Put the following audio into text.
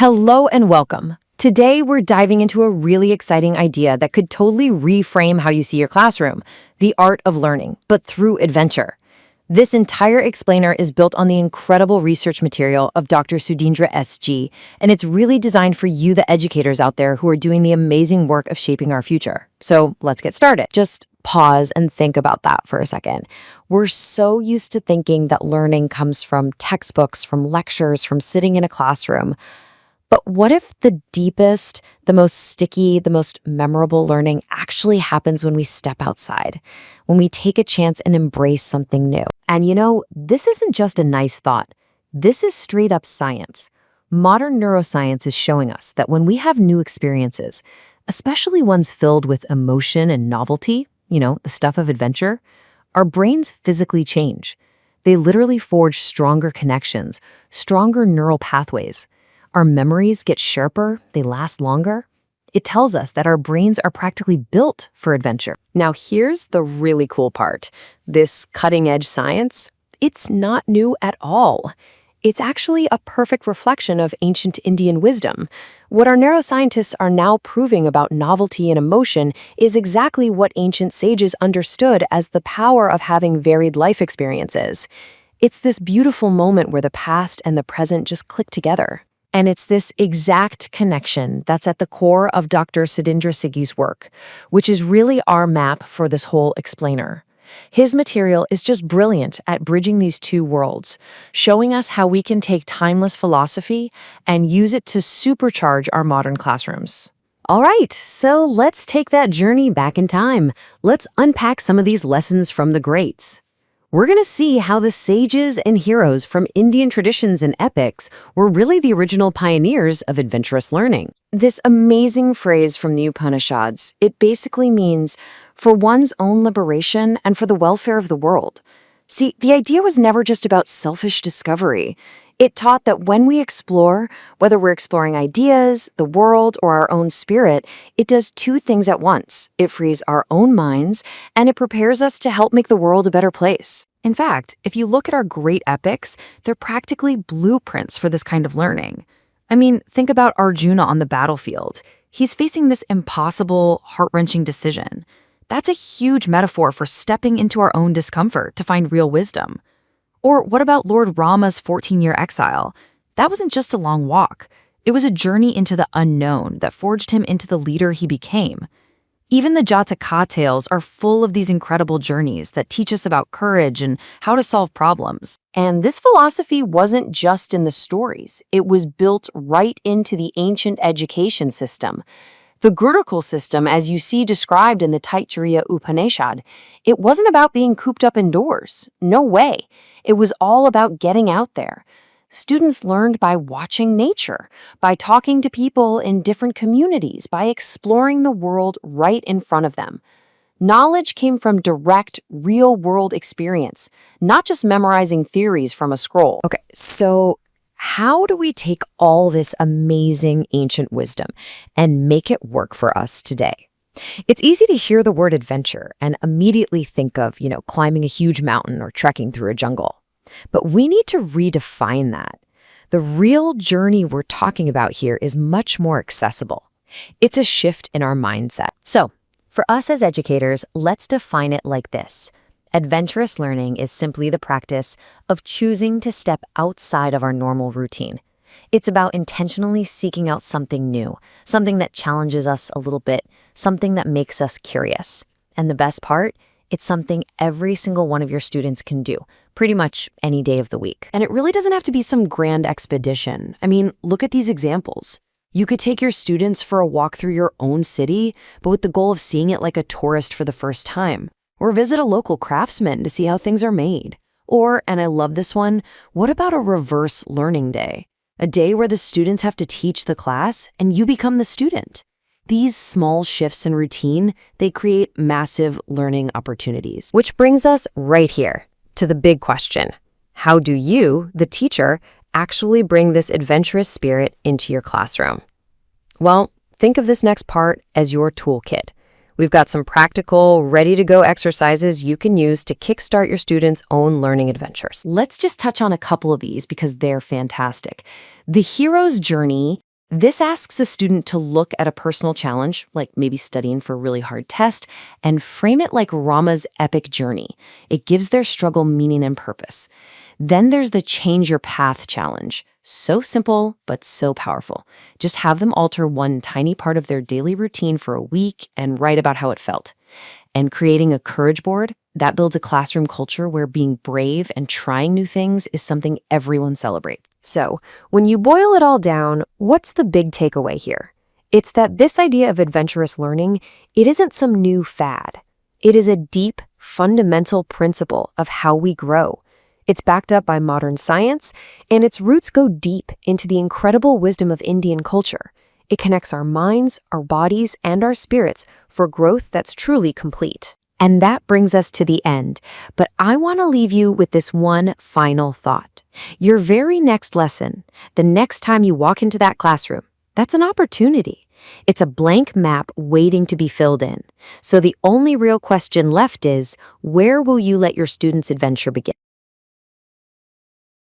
Hello and welcome. Today, we're diving into a really exciting idea that could totally reframe how you see your classroom, the art of learning, but through adventure. This entire explainer is built on the incredible research material of Dr. Sudhindra S.G., and it's really designed for you, the educators out there who are doing the amazing work of shaping our future. So let's get started. Just pause and think about that for a second. We're so used to thinking that learning comes from textbooks, from lectures, from sitting in a classroom. But what if the deepest, the most sticky, the most memorable learning actually happens when we step outside, when we take a chance and embrace something new? And this isn't just a nice thought. This is straight up science. Modern neuroscience is showing us that when we have new experiences, especially ones filled with emotion and novelty, the stuff of adventure, our brains physically change. They literally forge stronger connections, stronger neural pathways. Our memories get sharper, they last longer. It tells us that our brains are practically built for adventure. Now here's the really cool part. This cutting-edge science, it's not new at all. It's actually a perfect reflection of ancient Indian wisdom. What our neuroscientists are now proving about novelty and emotion is exactly what ancient sages understood as the power of having varied life experiences. It's this beautiful moment where the past and the present just click together. And it's this exact connection that's at the core of Dr. Sudhindra Siggi's work, which is really our map for this whole explainer. His material is just brilliant at bridging these two worlds, showing us how we can take timeless philosophy and use it to supercharge our modern classrooms. All right, so let's take that journey back in time. Let's unpack some of these lessons from the greats. We're going to see how the sages and heroes from Indian traditions and epics were really the original pioneers of adventurous learning. This amazing phrase from the Upanishads, it basically means for one's own liberation and for the welfare of the world. See, the idea was never just about selfish discovery. It taught that when we explore, whether we're exploring ideas, the world, or our own spirit, it does two things at once. It frees our own minds, and it prepares us to help make the world a better place. In fact, if you look at our great epics, they're practically blueprints for this kind of learning. I mean, think about Arjuna on the battlefield. He's facing this impossible, heart-wrenching decision. That's a huge metaphor for stepping into our own discomfort to find real wisdom. Or what about Lord Rama's 14-year exile? That wasn't just a long walk. It was a journey into the unknown that forged him into the leader he became. Even the Jataka Tales are full of these incredible journeys that teach us about courage and how to solve problems. And this philosophy wasn't just in the stories. It was built right into the ancient education system. The Gurukul system, as you see described in the Taittiriya Upanishad, it wasn't about being cooped up indoors. No way. It was all about getting out there. Students learned by watching nature, by talking to people in different communities, by exploring the world right in front of them. Knowledge came from direct, real-world experience, not just memorizing theories from a scroll. Okay, so how do we take all this amazing ancient wisdom and make it work for us today? It's easy to hear the word adventure and immediately think of, climbing a huge mountain or trekking through a jungle. But we need to redefine that. The real journey we're talking about here is much more accessible. It's a shift in our mindset. So, for us as educators, let's define it like this. Adventurous learning is simply the practice of choosing to step outside of our normal routine. It's about intentionally seeking out something new, something that challenges us a little bit, something that makes us curious. And the best part, it's something every single one of your students can do, pretty much any day of the week. And it really doesn't have to be some grand expedition. I mean, look at these examples. You could take your students for a walk through your own city, but with the goal of seeing it like a tourist for the first time. Or visit a local craftsman to see how things are made. Or, and I love this one, what about a reverse learning day? A day where the students have to teach the class and you become the student. These small shifts in routine, they create massive learning opportunities. Which brings us right here to the big question. How do you, the teacher, actually bring this adventurous spirit into your classroom? Well, think of this next part as your toolkit. We've got some practical, ready-to-go exercises you can use to kickstart your students' own learning adventures. Let's just touch on a couple of these because they're fantastic. The hero's journey This asks a student to look at a personal challenge, like maybe studying for a really hard test, and frame it like Rama's epic journey. It gives their struggle meaning and purpose. Then there's the change your path challenge. So simple, but so powerful. Just have them alter one tiny part of their daily routine for a week and write about how it felt. And creating a courage board, that builds a classroom culture where being brave and trying new things is something everyone celebrates. So, when you boil it all down, what's the big takeaway here? It's that this idea of adventurous learning, it isn't some new fad. It is a deep, fundamental principle of how we grow. It's backed up by modern science, and its roots go deep into the incredible wisdom of Indian culture. It connects our minds, our bodies, and our spirits for growth that's truly complete. And that brings us to the end, but I want to leave you with this one final thought. Your very next lesson, the next time you walk into that classroom, that's an opportunity. It's a blank map waiting to be filled in. So the only real question left is, where will you let your students' adventure begin?